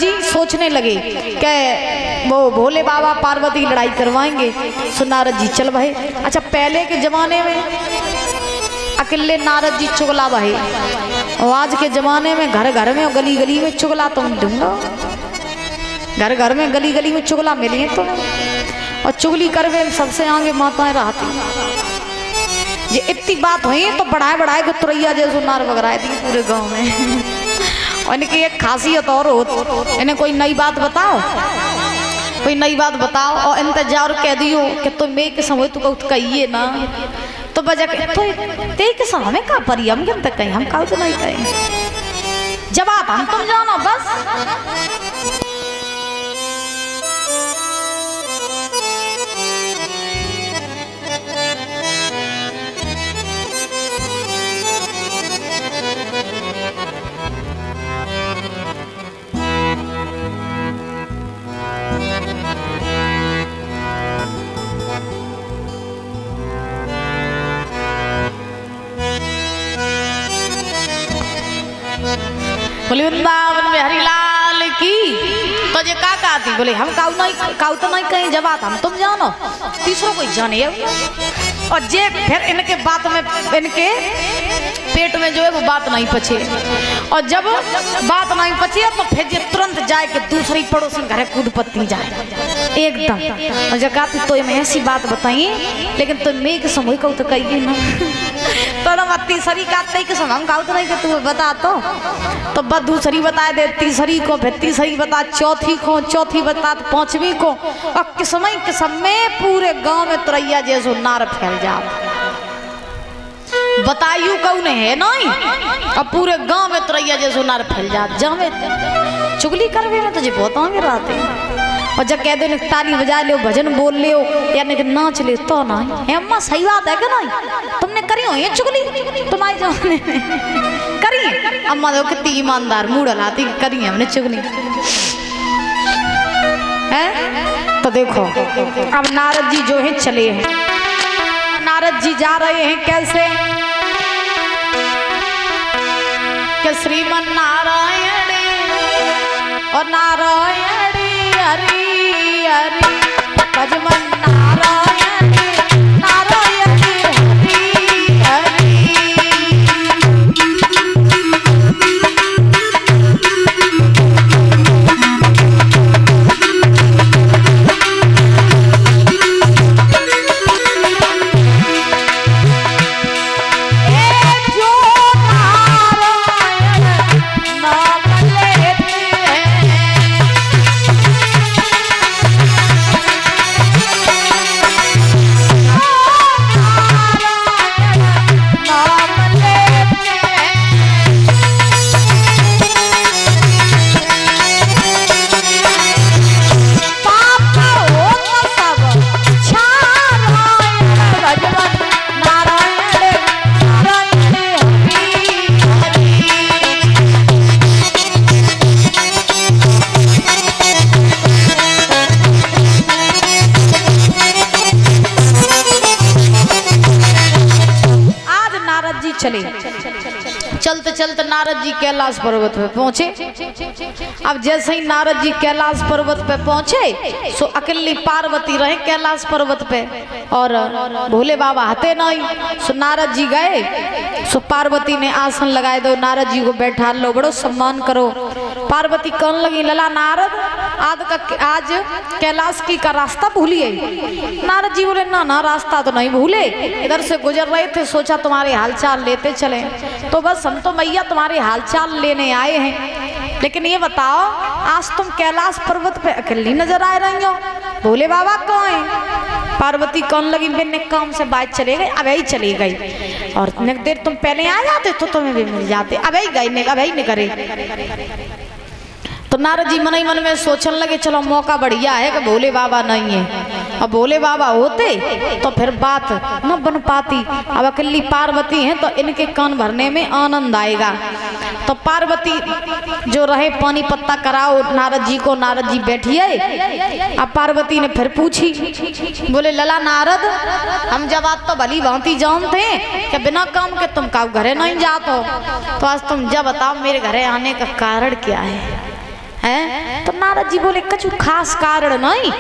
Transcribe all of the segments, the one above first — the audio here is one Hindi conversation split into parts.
जी सोचने लगे कि वो भोले बाबा पार्वती लड़ाई करवाएंगे। सो नारद जी चल भाई। अच्छा पहले के जमाने में अकेले नारद जी चुगला भाई, और आज के जमाने में घर घर में और गली गली में चुगला तुम दूंगा। घर घर में गली गली में चुगला मिली तो, और चुगली करवे सबसे आगे माताएं रहती। ये इतनी बात हुई तो बढ़ाए बढ़ाए के तुरैया जैसो नार बगराए दी पूरे गांव में। और इनकी एक खासियत और हो, इन्हें कोई नई बात बताओ, कोई नई बात बताओ और इंतजार कह दियो कि तुम मैं के समय तो कहिए ना, तो बजा के तो ते के समय में का परी हम किन तक कहीं हम का तो नहीं कहें। जवाब हम तुम जानो बस। बोले वृंदावन में हरिलाल की। तो जे का कहती बोले हम काऊ तो नहीं कहीं जवाब हम तुम जानो, तीसरों कोई जाने। और जे फिर इनके बात में इनके पेट में जो है वो बात नहीं पचे, और जब बात नहीं पची तो फिर जे तुरंत जाए कि दूसरी पड़ोसी घर कूद पत्ती जाए एकदम। और जो कहती तो मैं ऐसी बात बताई लेकिन तो मैं के समय को तो कही ना तो तीसरी कहते कि हम काऊ तो नहीं कि तू बता तो बस दूसरी बता दे, तीसरी को फिर तीसरी बता, चौथी को, चौथी बता तो पांचवी को, और किस्म में पूरे गांव में तुरैया जैसो नार फैल जात। बताइयो कौन है नहीं, और पूरे गांव में तुरैया जैसो नार फैल जात। जब में चुगली करवे में तुझे बहुत आगे रहते हैं। और जब कह दो ताली बजा लो, भजन बोल लो या नहीं नाच ले तो ना है। अम्मा सही बात है कि नहीं, तुमने करी हो ये चुगली तुम्हारी जाने करी। अम्मा देखो कितनी ईमानदार मूड हलाती करी हमने चुगली है। तो देखो अब नारद जी जो है चले हैं, नारद जी जा रहे हैं कैसे कि श्रीमन नारायण और नारायणी हरि हरि भजमन नारायण नारायण हरि हरि। चले चलते चलते नारद जी कैलाश पर्वत पे पहुंचे। अब जैसे ही नारद जी कैलाश पर्वत पे पहुंचे सो अकेली पार्वती रहे कैलाश पर्वत पे और भोले बाबा हते नहीं। सो नारद जी गए, सो पार्वती ने आसन लगाए दो, नारद जी को बैठा लो, बड़ो सम्मान करो। पार्वती कहने लगी लला नारद आज कैलाश की का रास्ता भूलिए। नारद जी बोले ना ना रास्ता तो नहीं भूले, इधर से गुजर रहे थे, सोचा तुम्हारे हालचाल लेते चले। तो बस हम तो मैया तुम्हारे हालचाल लेने आए हैं, लेकिन ये बताओ आज तुम कैलाश पर्वत पे अकेली नजर आ रही हो, भोले बाबा कौन है? पार्वती कहने लगी बिन काम से बात चले गए, अब ही चली गई, और देर तुम पहले आ जाते तो तुम्हें भी मिल जाते, अब ही गई, अब ही नहीं करे। तो नारद जी मन ही मन में सोचने लगे चलो मौका बढ़िया है कि भोले बाबा नहीं है, अब भोले बाबा होते तो फिर बात न बन पाती। अब अकेली पार्वती है तो इनके कान भरने में आनंद आएगा। तो पार्वती जो रहे पानी पत्ता कराओ नारद जी को, नारद जी बैठिए। अब पार्वती ने फिर पूछी, बोले लला नारद हम जब आप तो भली भांति जानते हैं कि बिना काम के तुम का घरे नहीं जाते हो, तो आज तुम जब बताओ मेरे घरे आने का कारण क्या है? है। तो नारद जी बोले कछु खास कारण नहीं,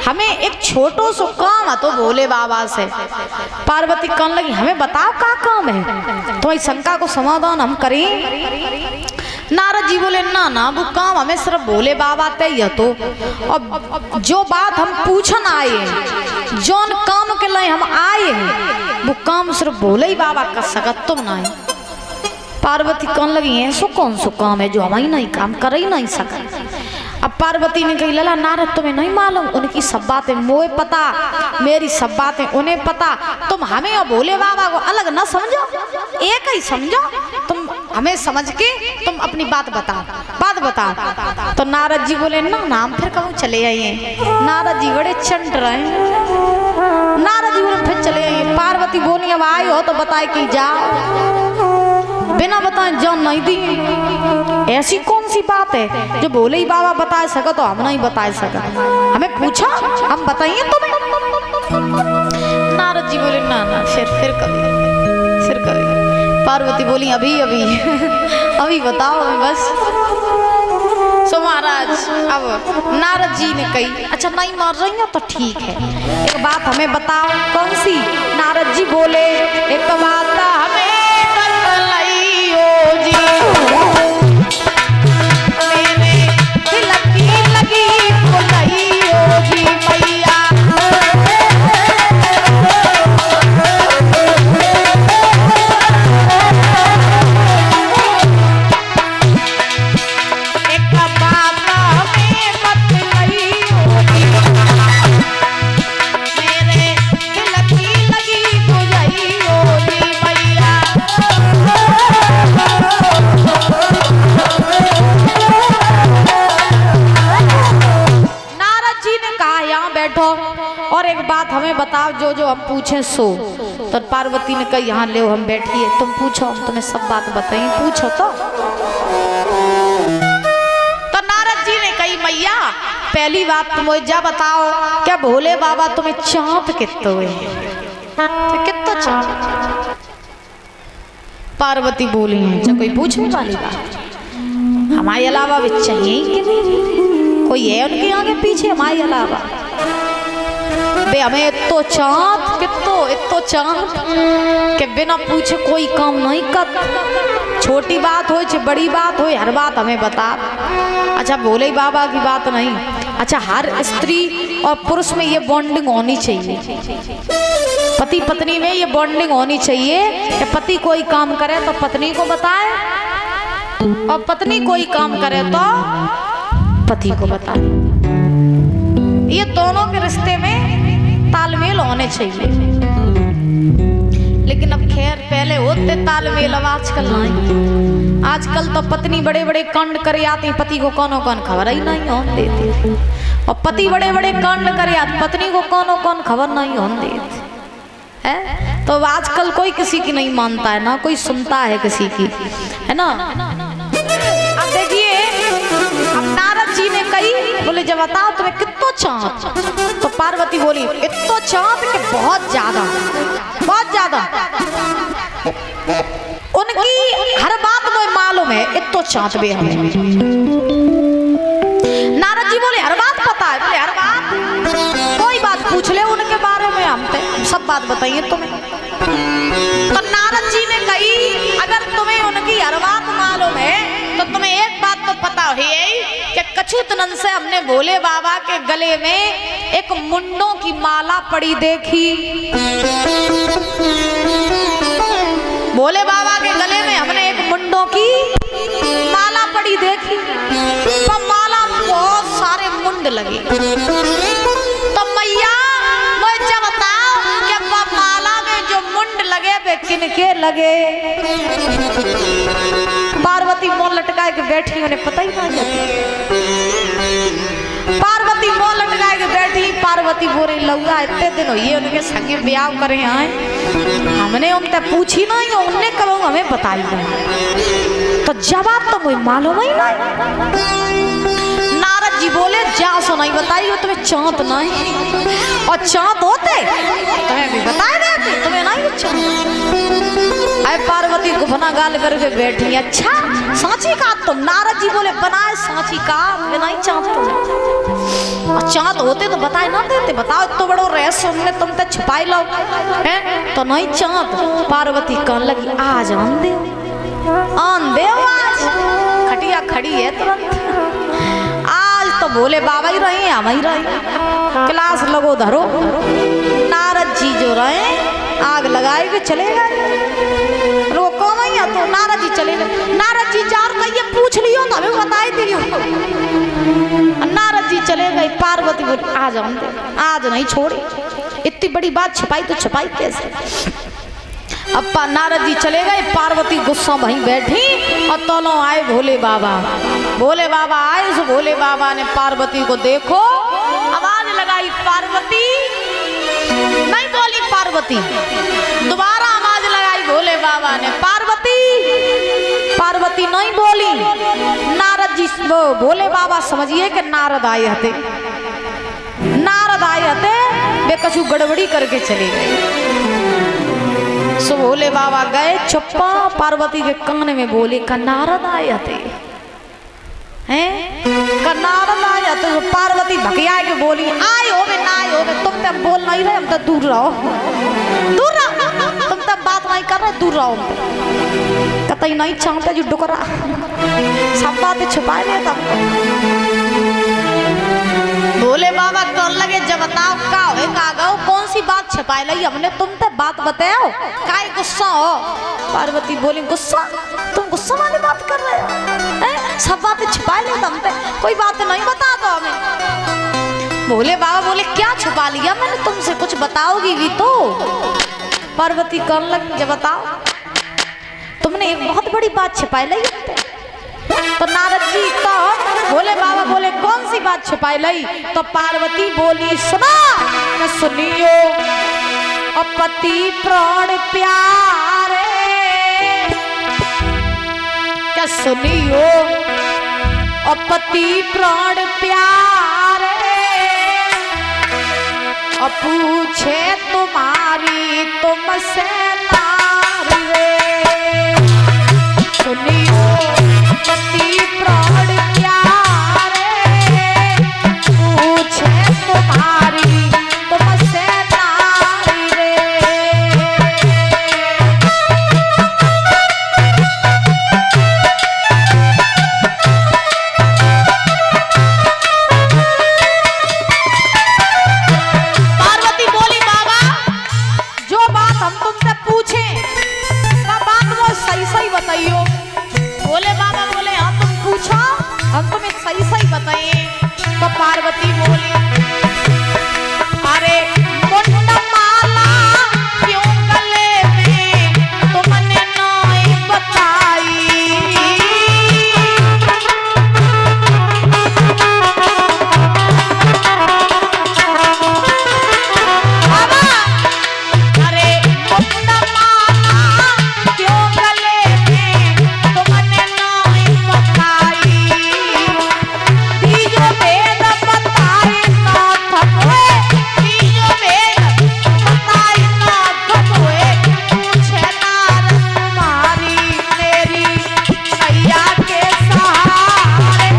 हमें एक छोटो सो काम है तो भोले बाबा से। पार्वती कहने लगी हमें बताओ क्या काम है, तो इस शंका को समाधान हम करें। नारद जी बोले ना ना वो काम हमें सिर्फ भोले बाबा ते ही तो, और जो बात हम पूछन आए हैं, जौन काम के लिए हम आए हैं, वो काम सिर्फ भोले ही बाबा कर सकत, तुम ना है। पार्वती कहने लगी ऐसो कौन सो काम है जो हम ही नहीं काम कर ही नहीं सकत। अब पार्वती ने कही लला नारद तुम्हें नहीं मालूम, उनकी सब बातें मोए पता, मेरी सब बातें उन्हें पता, तुम हमें और भोले बाबा को अलग न समझो, एक ही समझो, तुम हमें समझ के तुम अपनी बात बता। तो नारद जी बोले ना नाम फिर कहूँ चले आइए। नारद जी बड़े चंट रहे, नारद जी बोले फिर चले आइए। पार्वती बोली अब आए हो तो बताए कि जाओ, बिना बताए जान नहीं दी। ऐसी कौन सी बात है जो भोले ही बाबा बता सका तो हम नहीं बता सका, हमें पूछा हम बताइए तुम्हें। नारद जी बोले ना ना फिर कभी। पार्वती बोली अभी अभी बताओ बस। सो महाराज अब नारद जी ने कही अच्छा नहीं मर रही हो तो ठीक है, एक बात हमें बताओ कौन सी। नारद जी बोले एक बात हमें और एक बात हमें बताओ जो हम पूछे सो। तो पार्वती ने कहा यहाँ ले हम बैठिए, तुम पूछो हम तुम्हें सब बात बताइए, पूछो तो नारद जी ने कही मैया पहली बात तुम जा बताओ क्या भोले बाबा तुम्हें चाँप कितो है, कितो चाँप। पार्वती बोली है कोई पूछने वाली बात, हमारे अलावा भी चाहिए कि नहीं कोई है उनके आगे पीछे हमारे अलावा। बे हमें इतो चाँप इतो चाँप के बिना पूछे कोई काम नहीं कर, छोटी बात हो चाहे बड़ी बात हो हर बात हमें बता। अच्छा भोले बाबा की बात नहीं, अच्छा हर स्त्री और पुरुष में ये बॉन्डिंग होनी चाहिए, पति पत्नी में ये बॉन्डिंग होनी चाहिए कि पति कोई काम करे तो पत्नी को बताए और पत्नी कोई काम करे तो पति को बताए। ये दोनों के रिश्ते में तालमेल होने चाहिए। लेकिन अब खैर पहले होते तालमेल, अब आजकल नहीं। आजकल तो पत्नी बड़े बड़े कांड करे आती, पति को कौन खबर ही नहीं होने देती, और पति बड़े बड़े कांड करे आते, पत्नी को कौन खबर नहीं होने देती है। तो आजकल कोई किसी की नहीं मानता है, ना कोई सुनता है किसी की, है ना। अब देखिए अब नारद जी ने कही बोले जब बताओ तुम्हें कितो चाँप। तो पार्वती बोली इतो चाँप के बहुत ज्यादा उनकी हर बात में मालूम है, इतो चाँप भी हमें। नारद जी बोले हर बात पता है, बोले हर बात कोई बात पूछ ले उनके बारे में, हम सब बात बताइए तुम्हें। तो नारद जी ने कही अगर तुम्हें उनकी हर बात मालूम है तो तुम्हें एक बात तो पता है कि कछुतनन से हमने भोले बाबा के गले में एक मुंडों की माला पड़ी देखी। भोले बाबा के गले में हमने एक मुंडों की माला पड़ी देखी, तो माला में बहुत सारे मुंड लगे। तो मैया मुझे बताओ कि माला में जो मुंड लगे वे किनके लगे। पार्वती मोह लटकाए के बैठी, उन्हें पता ही ना चला। पार्वती मोह लटकाए के बैठी, पार्वती बोले लौरा इतने दिन हो ये उनके संगे ब्याह करे आए, हमने उनसे पूछी नहीं, उनने कब हमें बताई नहीं, तो जवाब तो मुझे मालूम ही नहीं। नारद जी बोले जा सो सुनाई बताई हो तुम्हें चाँद नहीं, और चाँद होते तुम्हें भी बताए देते, तुम्हें नहीं चाँद। अरे पार्वती गुफना गाल करके बैठी, अच्छा सांची का तुम? नारद जी बोले बनाए सांची का, नहीं चाँद तुम, और चाँद होते तो बताए ना देते। बताओ तो बड़ो रहस्य हमने तुम तक छिपाई लो है तो नहीं चाँद। पार्वती कहने लगी आज आंधे आज खटिया खड़ी है तुरंत, आज तो भोले बाबा ही रहे हम ही रहे, क्लास लगो धरो। नारद जी जो रहे आग लगाए के चले गए, रोको नहीं तो नारद जी चले गए। नारद जी जार कहिए पूछ लियो तो हमें बताई दियो। नारद जी चले गए, पार्वती बोली आज हम दे, आज नहीं छोड़ी। इतनी बड़ी बात छिपाई तो छिपाई कैसे? अप्पा नारद जी चले गए, पार्वती गुस्सा वहीं बैठी और तोलो आए भोले बाबा। भोले बाबा आए, सो भोले बाबा ने पार्वती को देखो, आवाज लगाई पार्वती, नहीं बोली पार्वती, दोबारा आवाज लगाई भोले बाबा ने पार्वती, पार्वती नहीं बोली। नारद जी वो भोले बाबा समझिए कि नारद आए हते, नारद आए हते, वे कछु गड़बड़ी करके चले गए। सो भोले बाबा गए चुप्पा, पार्वती के कान में बोले का नारद आए थे हैं, का नारद आए थे। तो पार्वती भकिया के बोली आए हो बे ना आए हो बे, तुम तब बोल नहीं रहे, हम तो दूर रहो, दूर रहो, तुम तब बात नहीं कर रहे, दूर रहो। कतई नहीं चाहते जो डुकरा सब बातें छुपाए नहीं तब। भोले बाबा कौन लगे जब बताओ का हो का गो, कौन सी बात छिपाए ली हमने, तुम तो बात बताओ, काहे गुस्सा हो? पार्वती बोली गुस्सा, तुम गुस्सा वाली बात कर रहे हो, सब बातें छिपाए ली तुम पे, कोई बात नहीं बता दो हमें। भोले बाबा बोले क्या छुपा लिया मैंने तुमसे, कुछ बताओगी भी तो। पार्वती कौन लगी जब बताओ, तुमने एक बहुत बड़ी बात छिपाई ली। तो नारद जी तो भोले बाबा बोले कौन सी बात छिपाई ली? तो पार्वती बोली सुना न सुनियो, पति प्राण प्यारे, क्या सुनियो पति प्राण प्यारे, पूछे तुम्हारी तुमसे नारी रे, सुनियो पति प्राण प्यारे, पूछे तुम्हारी तुमसे नारी रे। पार्वती बोली बाबा जो बात हम तुमसे पूछे वो बात वो सही सही बताइयो। भोले बाबा बोले हाँ तुम पूछो, हम तुम्हें सही सही बताइए। तो पार्वती बोली अरे मुंडमाला क्यों गले में तुमने नहीं बताई, बाबा अरे मुंडमाला क्यों गले में तुमने नहीं बताई, दीजो वेद बताए ना थकोए, दीजो वेद बताए ना थकोए, पूछे नारद तुम्हारी मेरी मैया के सहारे,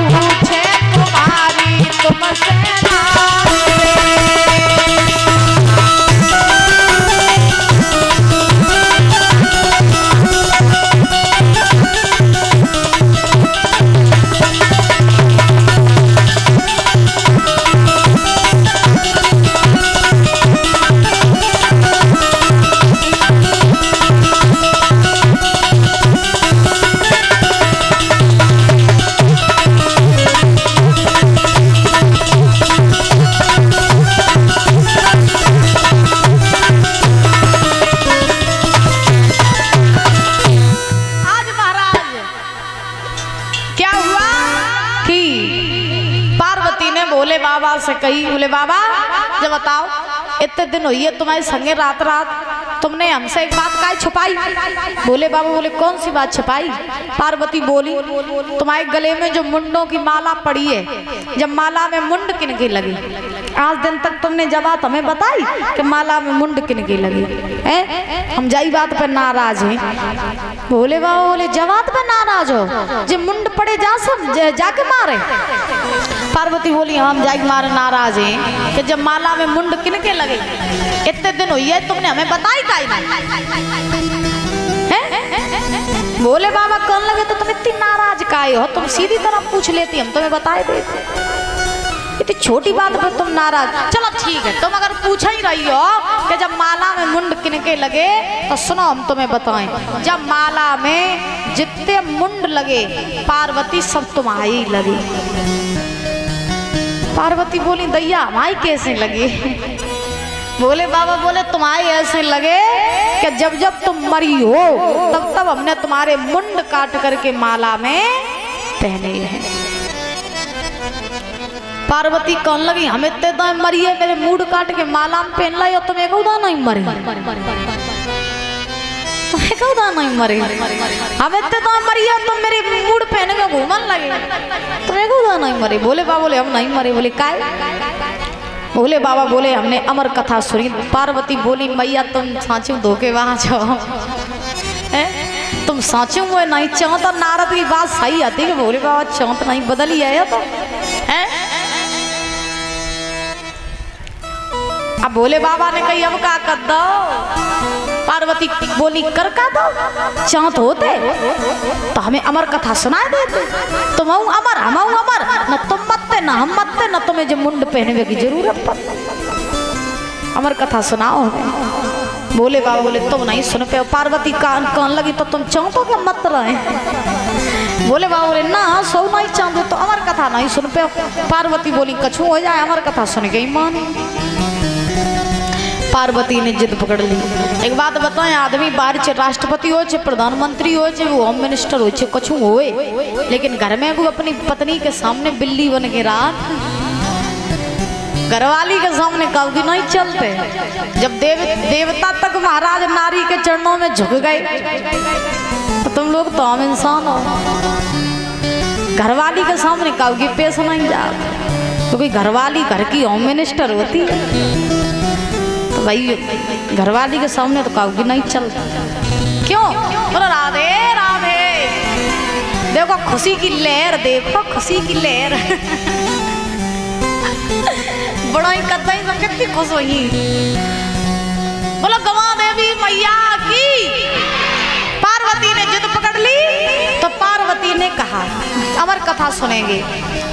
पूछे तुम्हारी तुमसे नारी। आज महाराज क्या हुआ कि पार्वती ने भोले बाबा से कही, भोले बाबा जब बताओ इतने दिन हुई है तुम्हारे संगे रात रात तुमने हमसे एक बात काहे छुपाई? भोले बाबा बोले कौन सी बात छुपाई? पार्वती बोली तुम्हारे गले में जो मुंडों की माला पड़ी है, जब माला में मुंड किनकी लगी? आज दिन तक तुमने जब बात हमें बताई कि माला में मुंड किनकी लगी है, हम जाई बात पे नाराज हैं। भोले बाबा बोले जवाब पे नाराज हो? जो मुंड पड़े जा सब जाके मारे। पार्वती बोली हम जाके मारे नाराज हैं कि जब माला में मुंड किनके लगे? इतने दिन हुई है तुमने हमें बताई काहे नहीं? भोले बाबा कहने लगे तो तुम इतनी नाराज काहे हो? तुम सीधी तरह पूछ लेती, हम तुम्हें बताए देते। इतनी छोटी बात पर तुम नाराज? चलो ठीक है, तुम अगर पूछ ही रही हो कि जब माला में मुंड किनके लगे तो सुनो हम तुम्हें बताएं। जब माला में जितने मुंड लगे पार्वती सब तुम्हारी लगी। पार्वती बोली दैया हमारी कैसे लगी? भोले बाबा बोले तुम्हारे ऐसे लगे कि जब जब तुम मरी हो तब तब हमने तुम्हारे मुंड काट करके माला में पहने हैं। पार्वती कहने लगी हम इतने दाएं मरी है, मेरे मुंड काट के माला में पहन लाई और तुम एक उदा नहीं मरे? एक उदा नहीं मरे? हम इतने दाएं मरी है तुम मेरे मुंड पहन के घूमन लगे, तुम एक उदा नहीं मरे? भोले बाबा बोले हम नहीं मरे। बोले काय? भोले बाबा बोले हमने अमर कथा सुनी। पार्वती बोली मैया तुम साचू धोखेबाज हो, तुम साचू वो नहीं चाहो तो नारद की बात सही आती कि भोले बाबा चाहो तो नहीं बदली है तो अब भोले बाबा ने कही अब का कर दो? पार्वती बोली कर का दो? चाहत होते तो हमें अमर कथा सुना देते। तुम अमर हम अमर, न तुम मत्ते न हम मत्ते, न तुम्हें जो मुंड पहनने की जरूरत पड़ती, अमर कथा सुनाओ हमें। भोले बाबा बोले तुम नहीं सुन पे। पार्वती कान कान लगी तो तुम चाहतो क्या मत रहे? भोले बाबा बोले ना सो नहीं चाहते तो अमर कथा नहीं सुन पे। पार्वती बोली कछु हो जाए अमर कथा सुन के ही मान। पार्वती ने जिद पकड़ ली। एक बात बताएं, आदमी बाहर से राष्ट्रपति हो चे, प्रधानमंत्री हो चे, वो होम मिनिस्टर हो चे, कुछ होए, लेकिन घर में वो अपनी पत्नी के सामने बिल्ली बन के रात घरवाली के सामने कभी नहीं चलते। जब देवता तक महाराज नारी के चरणों में झुक गए तो तुम लोग तो आम इंसान हो। घरवाली के सामने कभी पेश नहीं जाते, क्योंकि घरवाली घर की होम मिनिस्टर होती है। भाई घरवाली के सामने तो कभी नहीं चलता। क्यों? बोलो राधे राधे, देखो खुशी की लहर, देखो खुशी की लहर। बड़ा ही कतई में कितनी खुश हुई। बोलो गवा देवी मैया की। पार्वती ने जिद पकड़ ली तो पार्वती ने कहा अमर कथा सुनेंगे।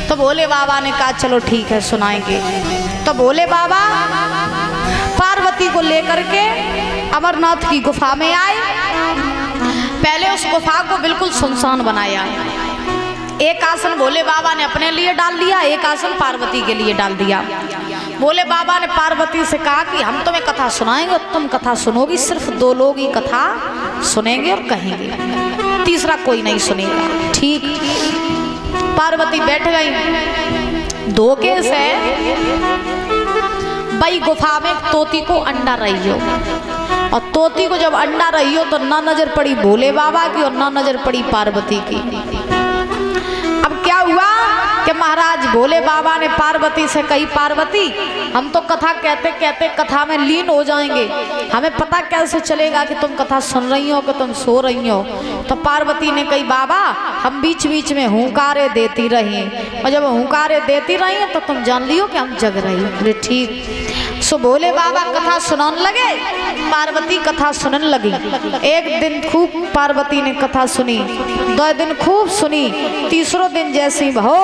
तो भोले बाबा ने कहा चलो ठीक है सुनाएंगे। तो भोले बाबा पार्वती को लेकर के अमरनाथ की गुफा में आए। पहले उस गुफा को बिल्कुल सुनसान बनाया। एक आसन भोले बाबा ने अपने लिए डाल दिया, एक आसन पार्वती के लिए डाल दिया। भोले बाबा ने पार्वती से कहा कि हम तुम्हें कथा सुनाएंगे और तुम कथा सुनोगी, सिर्फ 2 लोग ही कथा सुनेंगे और कहेंगे, तीसरा कोई नहीं सुनेगा। ठीक। पार्वती बैठ गई। धोखे से भाई गुफा में तोती को अंडा रही हो, और तोती को जब अंडा रही हो तो ना नजर पड़ी भोले बाबा की और ना नजर पड़ी पार्वती की। अब क्या हुआ कि महाराज भोले बाबा ने पार्वती से कही पार्वती हम तो कथा कहते कहते कथा में लीन हो जाएंगे, हमें पता कैसे चलेगा कि तुम कथा सुन रही हो कि तुम सो रही हो। तो पार्वती ने कही बाबा हम बीच बीच में हुंकारे देती रही, और जब हुंकारे देती रही तो तुम जान लियो कि हम जग रही। बोले ठीक। सो भोले बाबा कथा सुनाने लगे, पार्वती कथा सुनने लगी। एक दिन खूब पार्वती ने कथा सुनी, 2 दिन खूब सुनी, तीसरो दिन जैसी हो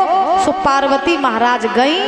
सो पार्वती महाराज गई।